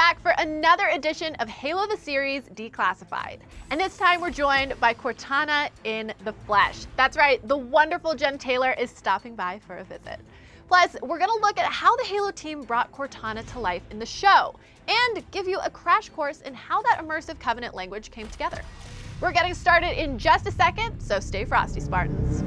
back for another edition of Halo the Series Declassified. And this time we're joined by Cortana in the flesh. That's right, the wonderful Jen Taylor is stopping by for a visit. Plus, we're gonna look at how the Halo team brought Cortana to life in the show, and give you a crash course in how that immersive Covenant language came together. We're getting started in just a second, so stay frosty, Spartans.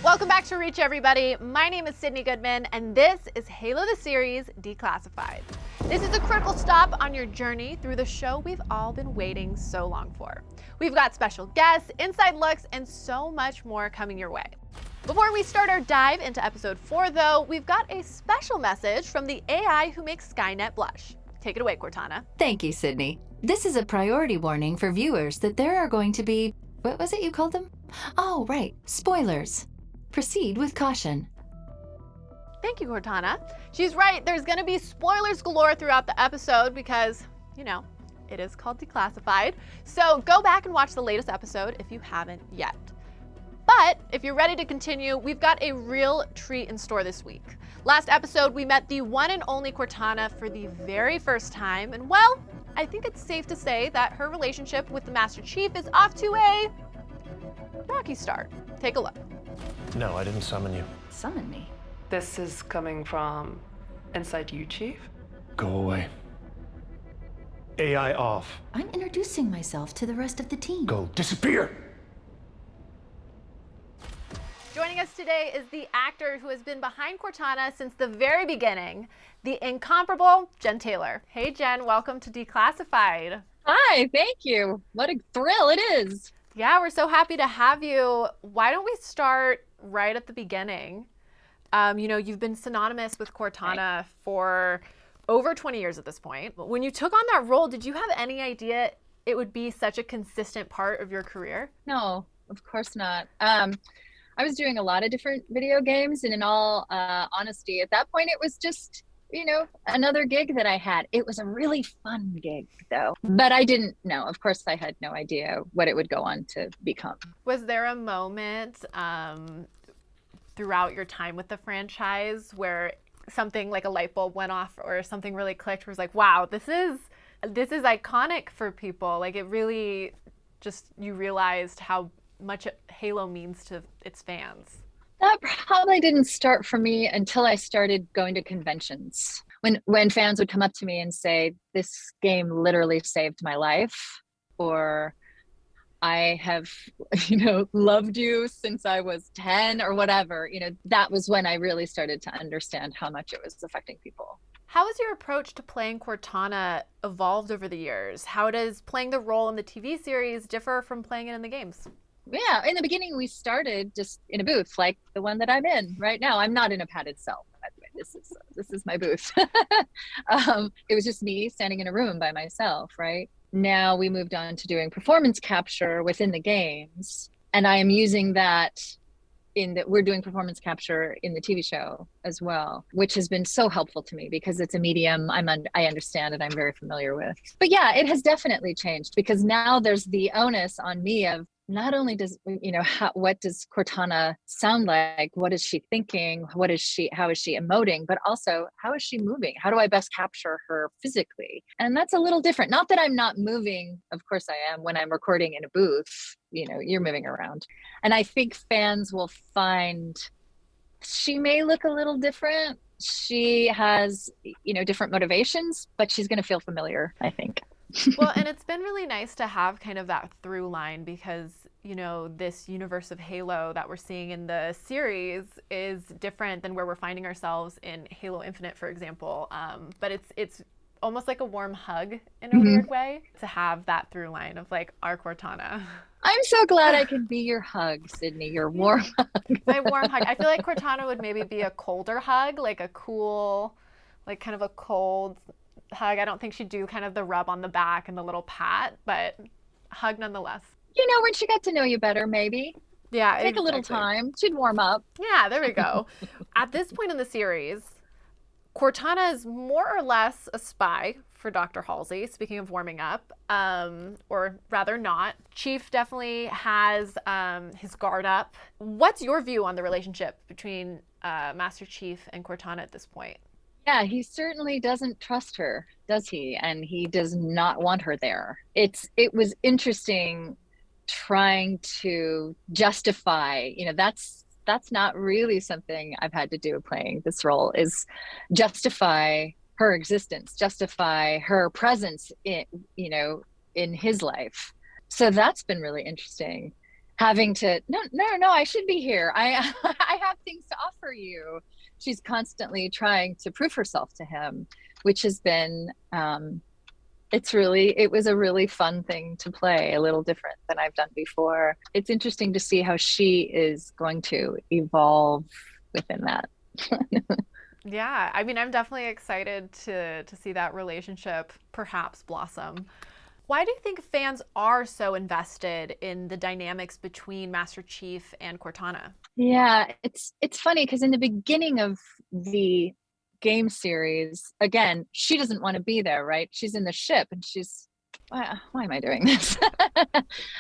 Welcome back to Reach, everybody. My name is Sydnee Goodman, and this is Halo the Series Declassified. This is a critical stop on your journey through the show we've all been waiting so long for. We've got special guests, inside looks, and so much more coming your way. Before we start our dive into episode 4, though, we've got a special message from the AI who makes Skynet blush. Take it away, Cortana. Thank you, Sydney. This is a priority warning for viewers that there are going to be, what was it you called them? Oh, right, spoilers. Proceed with caution. Thank you, Cortana. She's right, there's gonna be spoilers galore throughout the episode because, you know, it is called Declassified. So go back and watch the latest episode if you haven't yet. But if you're ready to continue, we've got a real treat in store this week. Last episode, we met the one and only Cortana for the very first time, and well, I think it's safe to say that her relationship with the Master Chief is off to a rocky start. Take a look. No, I didn't summon you. Summon me. This is coming from inside you, Chief? Go away. AI off. I'm introducing myself to the rest of the team. Go disappear! Joining us today is the actor who has been behind Cortana since the very beginning, the incomparable Jen Taylor. Hey Jen, welcome to Declassified. Hi, thank you. What a thrill it is. Yeah, we're so happy to have you. Why don't we start right at the beginning? You know, you've been synonymous with Cortana for over 20 years at this point. When you took on that role, did you have any idea it would be such a consistent part of your career? No, of course not. I was doing a lot of different video games, and in all honesty, at that point, it was just, you know, another gig that I had. It was a really fun gig, though. But I didn't know. Of course, I had no idea what it would go on to become. Was there a moment throughout your time with the franchise where something like a light bulb went off or something really clicked where it was like, wow, this is iconic for people? Like, it really just, you realized how much Halo means to its fans? That probably didn't start for me until I started going to conventions. When fans would come up to me and say, this game literally saved my life, or I have, you know, loved you since I was 10 or whatever, you know, that was when I really started to understand how much it was affecting people. How has your approach to playing Cortana evolved over the years? How does playing the role in the TV series differ from playing it in the games? Yeah, in the beginning, we started just in a booth like the one that I'm in right now. I'm not in a padded cell, by the way. This is my booth. It was just me standing in a room by myself, right? Now we moved on to doing performance capture within the games, and I am using that we're doing performance capture in the TV show as well, which has been so helpful to me because it's a medium I understand and I'm very familiar with. But yeah, it has definitely changed because now there's the onus on me of not only does, you know, what does Cortana sound like? What is she thinking? How is she emoting? But also, how is she moving? How do I best capture her physically? And that's a little different. Not that I'm not moving. Of course I am when I'm recording in a booth, you know, you're moving around. And I think fans will find she may look a little different. She has, you know, different motivations, but she's going to feel familiar, I think. Well, and it's been really nice to have kind of that through line because, you know, this universe of Halo that we're seeing in the series is different than where we're finding ourselves in Halo Infinite, for example. But it's almost like a warm hug in a weird way to have that through line of like our Cortana. I'm so glad I can be your hug, Sydney, your warm hug. My warm hug. I feel like Cortana would maybe be a colder hug, like a cool, like kind of a cold hug. I don't think she'd do kind of the rub on the back and the little pat, but hug nonetheless. You know, when she got to know you better, maybe. Yeah. Take a little time. She'd warm up. Yeah, there we go. At this point in the series, Cortana is more or less a spy for Dr. Halsey, speaking of warming up, or rather not. Chief definitely has his guard up. What's your view on the relationship between Master Chief and Cortana at this point? Yeah, he certainly doesn't trust her, does he? And he does not want her there. It was interesting trying to justify, that's not really something I've had to do playing this role, is justify her existence, justify her presence in his life. So that's been really interesting. Having to, no, I should be here. I I have things to offer you. She's constantly trying to prove herself to him, which has been, it was a really fun thing to play, a little different than I've done before. It's interesting to see how she is going to evolve within that. Yeah, I mean, I'm definitely excited to see that relationship perhaps blossom. Why do you think fans are so invested in the dynamics between Master Chief and Cortana? Yeah, it's funny because in the beginning of the game series, again, she doesn't want to be there, right? She's in the ship and she's, why am I doing this?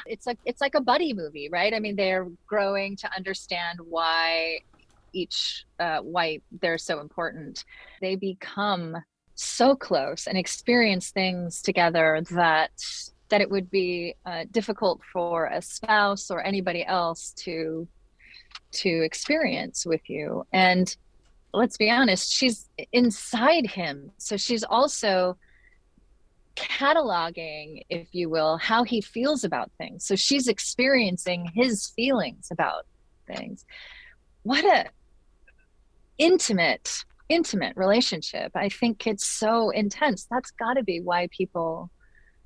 It's like a buddy movie, right? I mean, they're growing to understand why why they're so important. They become so close and experience things together that it would be difficult for a spouse or anybody else to experience with you. And let's be honest, she's inside him, so she's also cataloging, if you will, how he feels about things. So she's experiencing his feelings about things. What a intimate relationship. I think it's so intense. That's got to be why people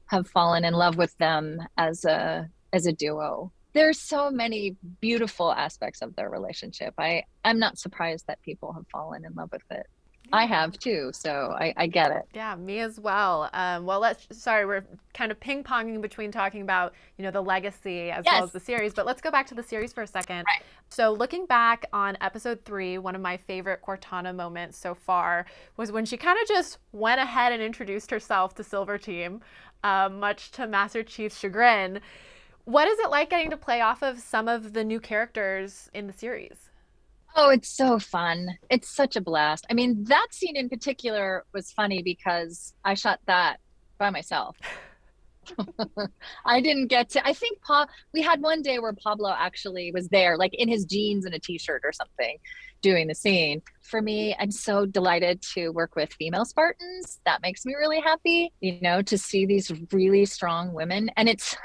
have fallen in love with them as a duo. There's so many beautiful aspects of their relationship. I'm not surprised that people have fallen in love with it. I have too, so I get it. Yeah, me as well. We're kind of ping-ponging between talking about, the legacy as well as the series, but let's go back to the series for a second. Right. So looking back on episode 3, one of my favorite Cortana moments so far was when she kind of just went ahead and introduced herself to Silver Team, much to Master Chief's chagrin. What is it like getting to play off of some of the new characters in the series? Oh, it's so fun. It's such a blast. I mean, that scene in particular was funny because I shot that by myself. I didn't get to, I think we had one day where Pablo actually was there, like in his jeans and a t-shirt or something, doing the scene. For me, I'm so delighted to work with female Spartans. That makes me really happy, to see these really strong women. And it's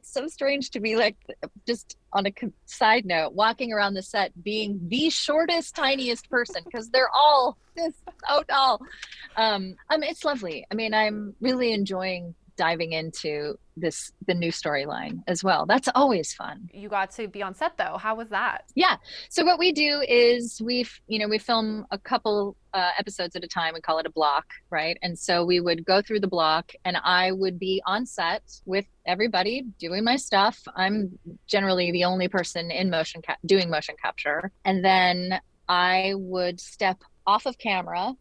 so strange to be like, just on a side note, walking around the set being the shortest, tiniest person, because they're all just so tall. It's lovely. I mean, I'm really enjoying diving into the new storyline as well. That's always fun. You got to be on set though. How was that? Yeah. So what we do is we film a couple episodes at a time. We call it a block, right? And so we would go through the block and I would be on set with everybody doing my stuff. I'm generally the only person in doing motion capture. And then I would step off of camera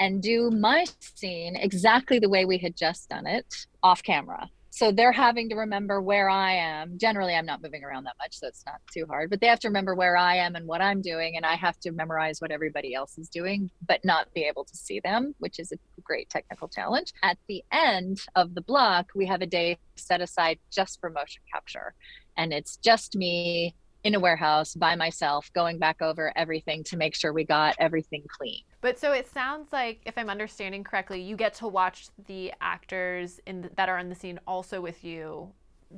and do my scene exactly the way we had just done it off camera. So they're having to remember where I am. Generally, I'm not moving around that much, so it's not too hard, but they have to remember where I am and what I'm doing. And I have to memorize what everybody else is doing, but not be able to see them, which is a great technical challenge. At the end of the block, we have a day set aside just for motion capture. And it's just me in a warehouse by myself, going back over everything to make sure we got everything clean. But so it sounds like, if I'm understanding correctly, you get to watch the actors that are in the scene also with you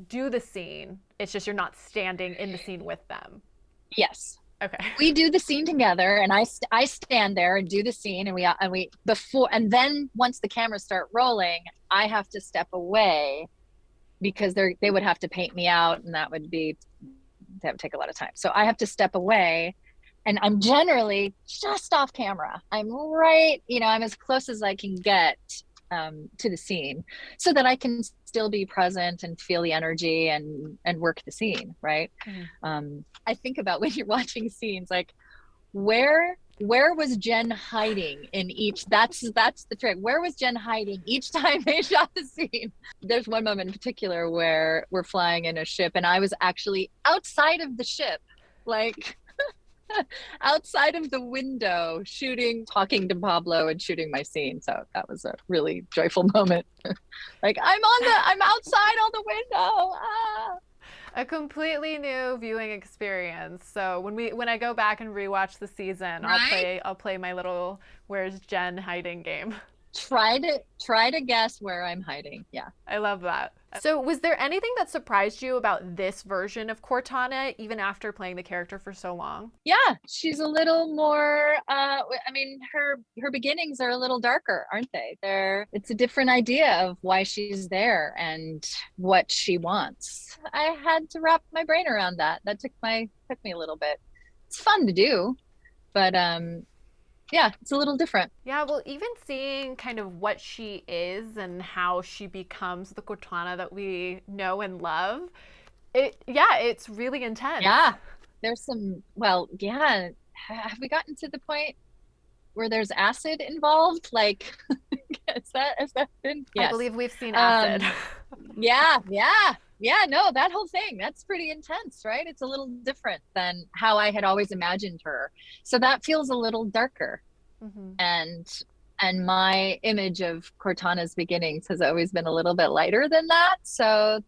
do the scene. It's just you're not standing in the scene with them. Yes. Okay. We do the scene together, and I stand there and do the scene, and then once the cameras start rolling, I have to step away because they would have to paint me out, and that would take a lot of time. So I have to step away, and I'm generally just off camera. I'm right, I'm as close as I can get to the scene so that I can still be present and feel the energy and work the scene, right? Mm-hmm. I think about when you're watching scenes, like, where where was Jen hiding in each? That's the trick. Where was Jen hiding each time they shot the scene? There's one moment in particular where we're flying in a ship, and I was actually outside of the ship, like outside of the window, shooting, talking to Pablo and shooting my scene. So that was a really joyful moment. Like I'm outside on the window. Ah. A completely new viewing experience. So when I go back and rewatch the season, Right? I'll play my little "Where's Jen" hiding game. Try to guess where I'm hiding. Yeah. I love that. So was there anything that surprised you about this version of Cortana, even after playing the character for so long? Yeah, she's a little more I mean, her beginnings are a little darker, aren't they? It's a different idea of why she's there and what she wants. I had to wrap my brain around that. That took me a little bit. It's fun to do, but yeah, it's a little different. Yeah, well, even seeing kind of what she is and how she becomes the Cortana that we know and love, it's really intense. Yeah, there's yeah. Have we gotten to the point where there's acid involved? Like, has that been? Yes. I believe we've seen acid. Yeah. No, that whole thing, that's pretty intense, right? It's a little different than how I had always imagined her. So that feels a little darker. Mm-hmm. And my image of Cortana's beginnings has always been a little bit lighter than that. So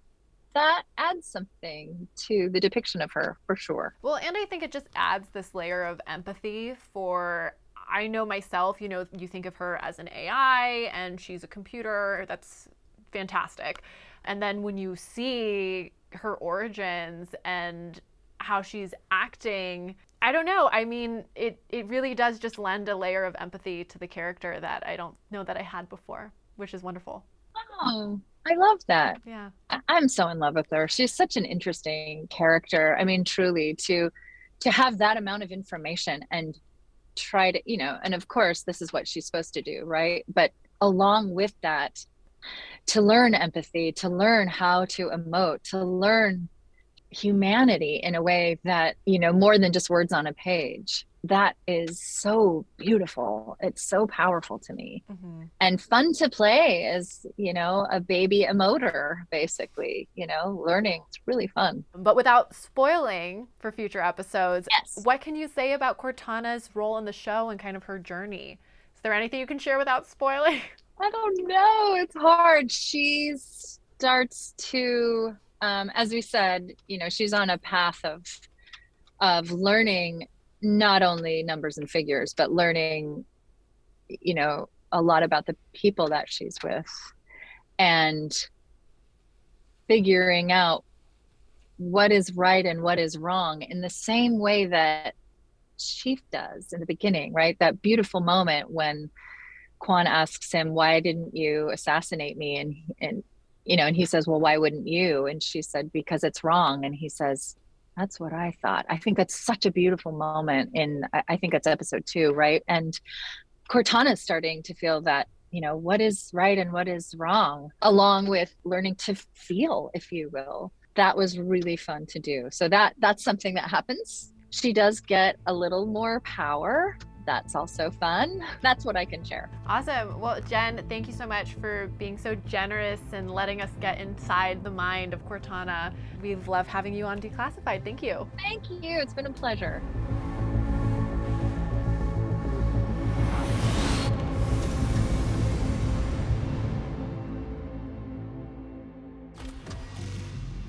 that adds something to the depiction of her, for sure. Well, and I think it just adds this layer of empathy for, I know myself, you think of her as an AI and she's a computer. That's fantastic. And then when you see her origins and how she's acting, I don't know. I mean, it really does just lend a layer of empathy to the character that I don't know that I had before, which is wonderful. Oh, I love that. Yeah. I'm so in love with her. She's such an interesting character. I mean, truly, to have that amount of information and try to, and of course, this is what she's supposed to do, right? But along with that, to learn empathy, to learn how to emote, to learn humanity in a way that, more than just words on a page. That is so beautiful. It's so powerful to me. Mm-hmm. And fun to play as, a baby emoter, basically, learning. It's really fun. But without spoiling for future episodes, yes. What can you say about Cortana's role in the show and kind of her journey? Is there anything you can share without spoiling? I don't know. It's hard. She starts to, as we said, she's on a path of learning not only numbers and figures, but learning, a lot about the people that she's with and figuring out what is right and what is wrong in the same way that Chief does in the beginning, right? That beautiful moment when Quan asks him, why didn't you assassinate me? And he says, well, why wouldn't you? And she said, because it's wrong. And he says, that's what I thought. I think that's such a beautiful moment I think it's episode 2, right? And Cortana's starting to feel that, what is right and what is wrong, along with learning to feel, if you will. That was really fun to do. So that's something that happens. She does get a little more power. That's also fun. That's what I can share. Awesome. Well, Jen, thank you so much for being so generous and letting us get inside the mind of Cortana. We've loved having you on Declassified. Thank you. Thank you. It's been a pleasure.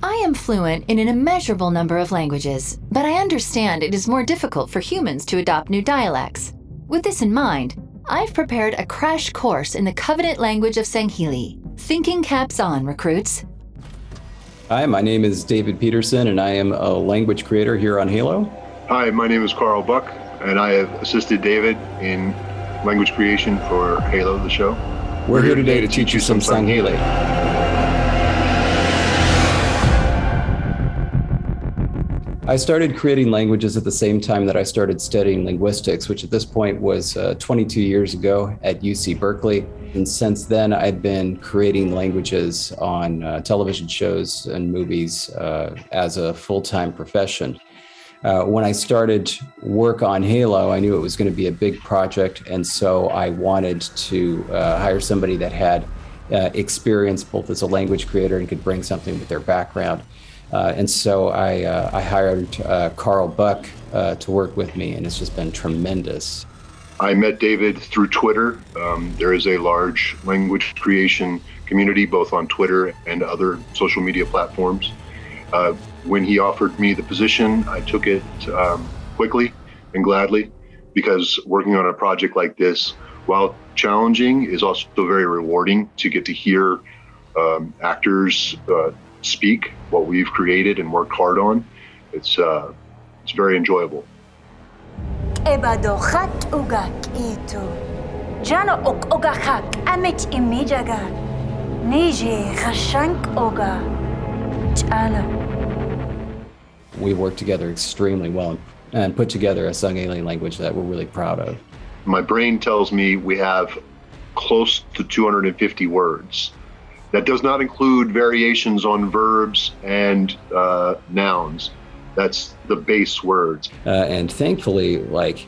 I am fluent in an immeasurable number of languages, but I understand it is more difficult for humans to adopt new dialects. With this in mind, I've prepared a crash course in the covenant language of Sangheili. Thinking caps on, recruits. Hi, my name is David Peterson, and I am a language creator here on Halo. Hi, my name is Carl Buck, and I have assisted David in language creation for Halo, the show. We're here today to teach you some Sangheili. I started creating languages at the same time that I started studying linguistics, which at this point was 22 years ago at UC Berkeley. And since then, I've been creating languages on television shows and movies as a full-time profession. When I started work on Halo, I knew it was going to be a big project, and so I wanted to hire somebody that had experience both as a language creator and could bring something with their background. And so I hired Carl Buck to work with me, and it's just been tremendous. I met David through Twitter. There is a large language creation community, both on Twitter and other social media platforms. When he offered me the position, I took it quickly and gladly, because working on a project like this, while challenging, is also very rewarding to get to hear actors speak what we've created and worked hard on. It's very enjoyable. We worked together extremely well and put together a Sangheili language that we're really proud of. My brain tells me we have close to 250 words. That does not include variations on verbs and nouns. That's the base words. And thankfully, like,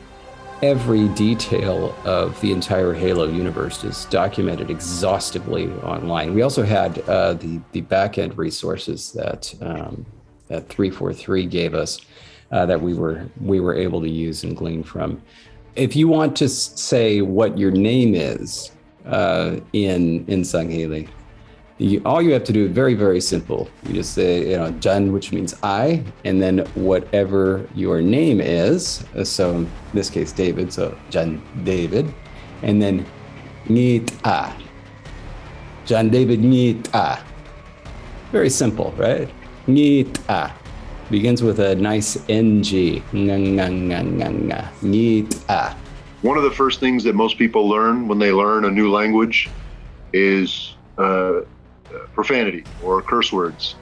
every detail of the entire Halo universe is documented exhaustively online. We also had the back-end resources that 343 gave us that we were able to use and glean from. If you want to say what your name is in Sangheili, all you have to do is very, very simple. You just say, Jan, which means I, and then whatever your name is. So in this case, David, so Jan David, and then Ngit-a. Jan David Ngit-a. Very simple, right? Ngit-a. Begins with a nice NG. Ngit-a. One of the first things that most people learn when they learn a new language is profanity or curse words.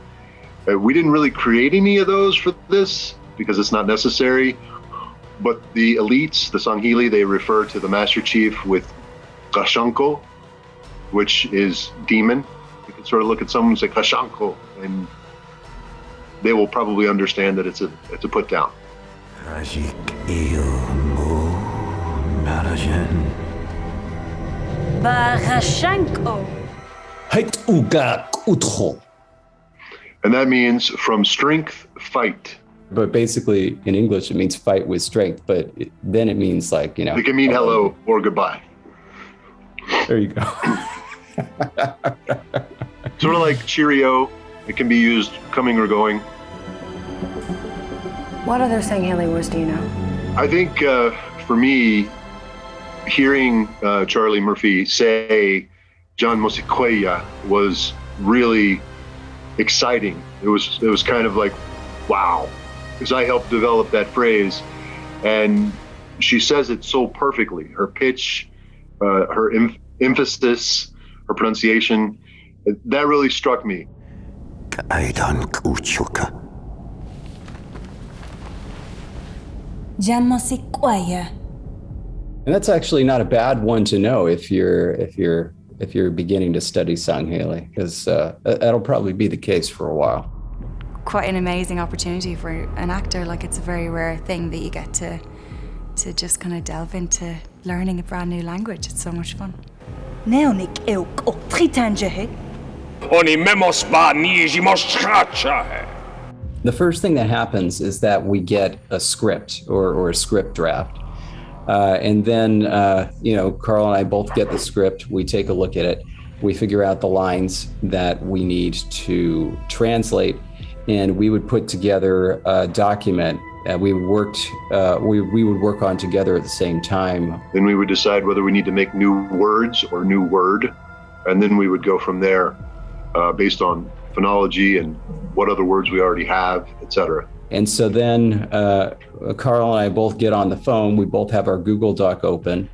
We didn't really create any of those for this because it's not necessary, but the elites, the Sangheili, they refer to the Master Chief with Kashanko, which is demon. You can sort of look at someone and say Kashanko, and they will probably understand that it's a put down. And that means from strength, fight. But basically, in English, it means fight with strength. But then it means like, It can mean hello or goodbye. There you go. Sort of like cheerio. It can be used coming or going. What other Sangheili words do you know? I think for me, hearing Charlie Murphy say John Mosikoya was really exciting. It was kind of like, wow, because I helped develop that phrase, and she says it so perfectly. Her pitch, her emphasis, her pronunciation, that really struck me. And that's actually not a bad one to know if you're beginning to study Sangheili, because that'll probably be the case for a while. Quite an amazing opportunity for an actor. Like, it's a very rare thing that you get to just kind of delve into learning a brand new language. It's so much fun. The first thing that happens is that we get a script or a script draft. And then, Carl and I both get the script. We take a look at it. We figure out the lines that we need to translate, and we would put together a document that we would work on together at the same time. Then we would decide whether we need to make new words or new word, and then we would go from there based on phonology and what other words we already have, etc. And so then Carl and I both get on the phone. We both have our Google Doc open,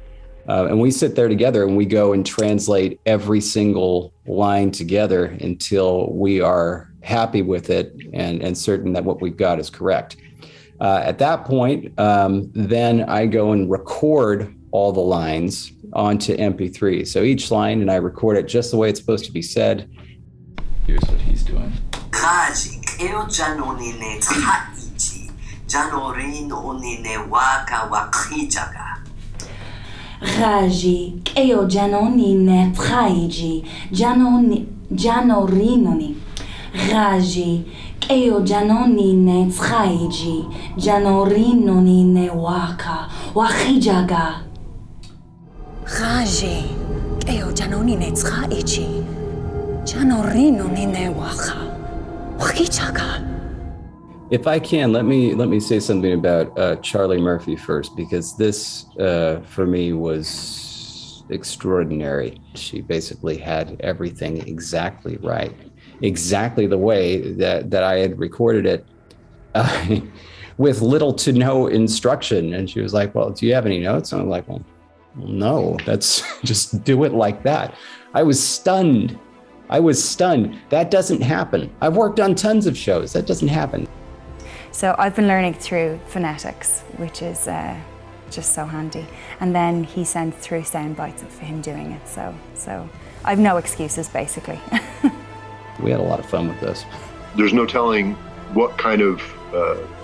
and we sit there together and we go and translate every single line together until we are happy with it and certain that what we've got is correct. At that point, then I go and record all the lines onto MP3. So each line, and I record it just the way it's supposed to be said. Here's what he's doing. Janorin onine waka wakijaga. Raji, keo janoni ne traiji, janorinoni. Raji, keo janoni ne traiji, janorinoni ne waka wakijaga. Raji, keo janoni ne traiji, janorinoni ne waka wakijaga. If I can, let me say something about Charlie Murphy first, because this for me was extraordinary. She basically had everything exactly right, exactly the way that I had recorded it, with little to no instruction. And she was like, "Well, do you have any notes?" And I'm like, "Well, no, that's just do it like that." I was stunned. That doesn't happen. I've worked on tons of shows. That doesn't happen. So I've been learning through phonetics, which is just so handy. And then he sent through sound bites of him doing it. So I've no excuses, basically. We had a lot of fun with this. There's no telling what kind of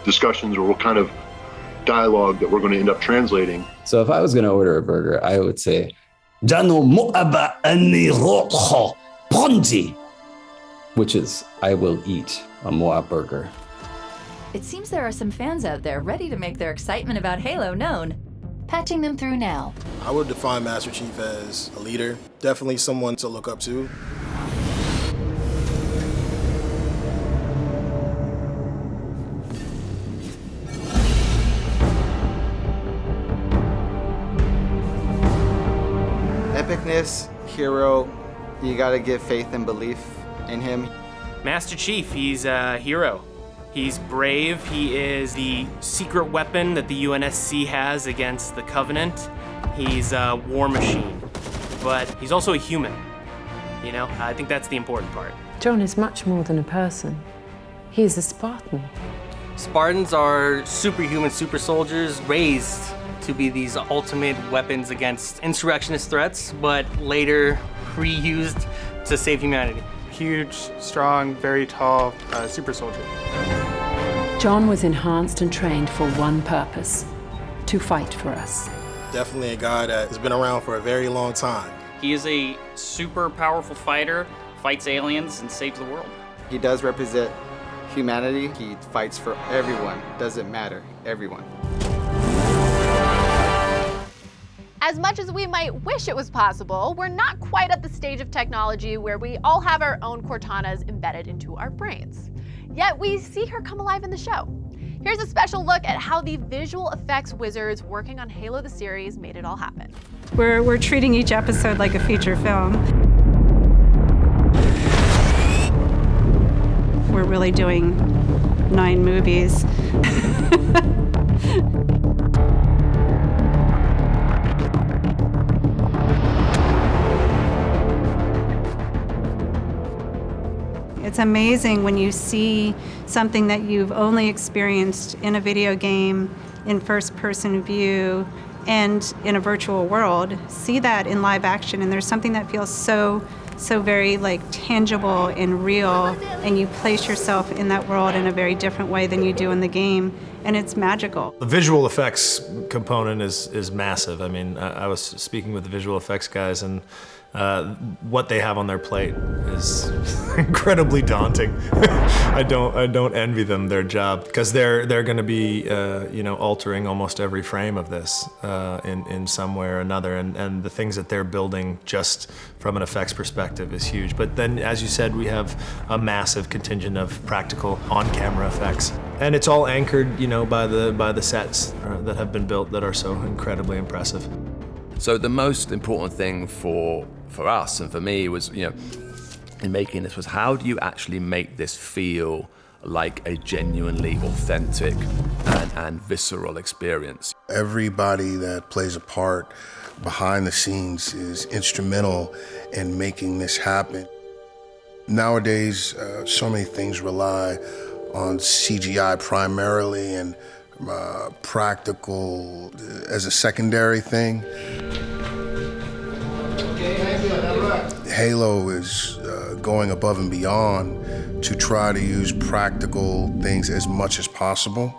discussions or what kind of dialogue that we're going to end up translating. So if I was going to order a burger, I would say, "Dano mo'aba ani ro'ho ponji," which is, I will eat a Moa burger. It seems there are some fans out there ready to make their excitement about Halo known. Patching them through now. I would define Master Chief as a leader, definitely someone to look up to. Epicness, hero, you gotta give faith and belief in him. Master Chief, he's a hero. He's brave. He is the secret weapon that the UNSC has against the Covenant. He's a war machine, but he's also a human. You know, I think that's the important part. John is much more than a person. He is a Spartan. Spartans are superhuman super soldiers raised to be these ultimate weapons against insurrectionist threats, but later reused to save humanity. Huge, strong, very tall super soldier. John was enhanced and trained for one purpose, to fight for us. Definitely a guy that has been around for a very long time. He is a super powerful fighter, fights aliens, and saves the world. He does represent humanity. He fights for everyone. Doesn't matter, everyone. As much as we might wish it was possible, we're not quite at the stage of technology where we all have our own Cortanas embedded into our brains. Yet we see her come alive in the show. Here's a special look at how the visual effects wizards working on Halo the series made it all happen. We're treating each episode like a feature film. We're really doing 9 movies. It's amazing when you see something that you've only experienced in a video game, in first-person view, and in a virtual world. See that in live action, and there's something that feels so very tangible and real, and you place yourself in that world in a very different way than you do in the game, and it's magical. The visual effects component is massive. I mean, I was speaking with the visual effects guys, and what they have on their plate is incredibly daunting. I don't envy them their job, because they're going to be altering almost every frame of this in some way or another, and the things that they're building just from an effects perspective is huge. But then, as you said, we have a massive contingent of practical on-camera effects, and it's all anchored, by the sets that have been built that are so incredibly impressive. So the most important thing for us and for me was, in making this, was how do you actually make this feel like a genuinely authentic and visceral experience? Everybody that plays a part behind the scenes is instrumental in making this happen. Nowadays, so many things rely on CGI primarily and practical as a secondary thing. Halo is going above and beyond to try to use practical things as much as possible.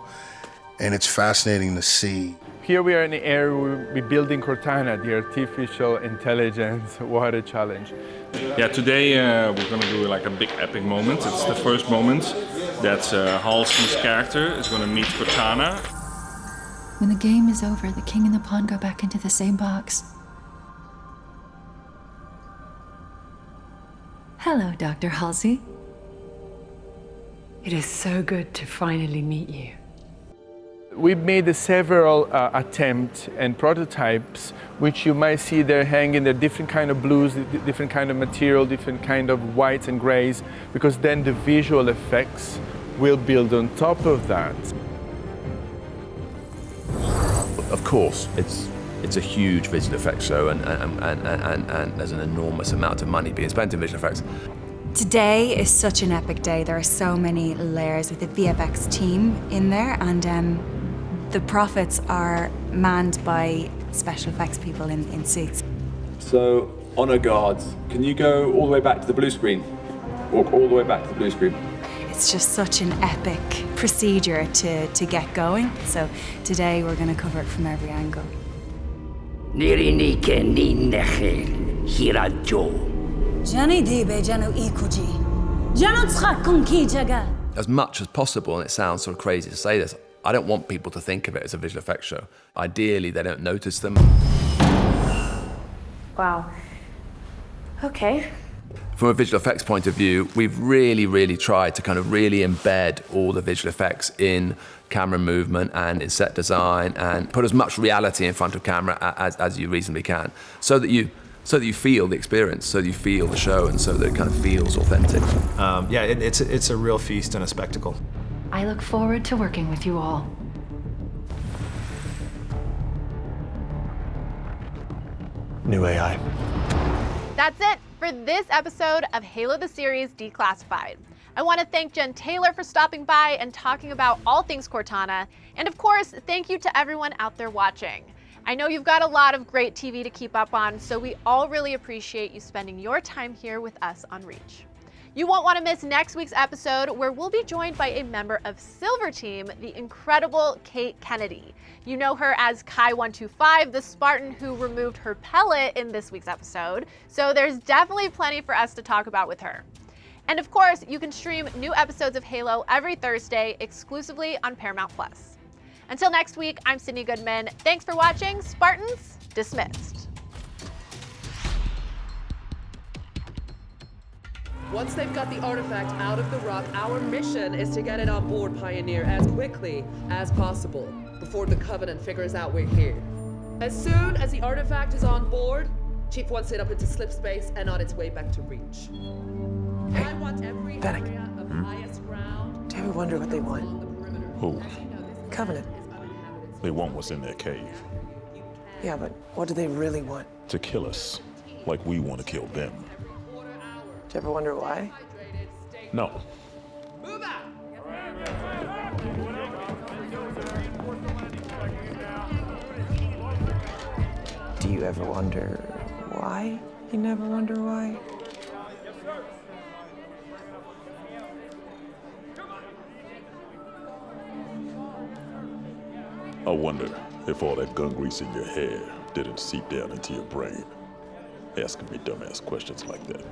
and it's fascinating to see. Here we are in the area where we're building Cortana, the artificial intelligence water challenge. Yeah, today we're going to do like a big epic moment. It's the first moment that Halsey's character is going to meet Cortana. When the game is over, the king and the pawn go back into the same box. Hello, Dr. Halsey. It is so good to finally meet you. We've made several attempts and prototypes, which you might see there hanging. There different kind of blues, different kind of material, different kind of whites and grays, because then the visual effects will build on top of that. Of course, it's a huge visual effects show, and there's an enormous amount of money being spent in visual effects. Today is such an epic day. There are so many layers with the VFX team in there, and the profits are manned by special effects people in suits. So, honor guards, can you go all the way back to the blue screen? Walk all the way back to the blue screen. It's just such an epic procedure to get going. So today we're going to cover it from every angle. As much as possible, and it sounds sort of crazy to say this, I don't want people to think of it as a visual effects show. Ideally, they don't notice them. Wow. Okay. From a visual effects point of view, we've really tried to kind of really embed all the visual effects in camera movement and in set design, and put as much reality in front of camera as you reasonably can, so that you feel the experience, so that you feel the show, and so that it kind of feels authentic. Yeah, it's a real feast and a spectacle. I look forward to working with you all. New AI. That's it for this episode of Halo the Series Declassified. I want to thank Jen Taylor for stopping by and talking about all things Cortana. And of course, thank you to everyone out there watching. I know you've got a lot of great TV to keep up on, so we all really appreciate you spending your time here with us on Reach. You won't want to miss next week's episode, where we'll be joined by a member of Silver Team, the incredible Kate Kennedy. You know her as Kai-125, the Spartan who removed her pellet in this week's episode, so there's definitely plenty for us to talk about with her. And of course, you can stream new episodes of Halo every Thursday exclusively on Paramount+. Until next week, I'm Sydnee Goodman. Thanks for watching. Spartans, dismissed. Once they've got the artifact out of the rock, our mission is to get it on board Pioneer as quickly as possible before the Covenant figures out we're here. As soon as the artifact is on board, Chief wants it up into slip space and on its way back to Reach. I want every area of highest ground. Do you ever wonder what they want? Who? Covenant. They want what's in their cave. Yeah, but what do they really want? To kill us, like we want to kill them. Do you ever wonder why? No. Do you ever wonder why? You never wonder why? I wonder if all that gun grease in your hair didn't seep down into your brain, asking me dumbass questions like that.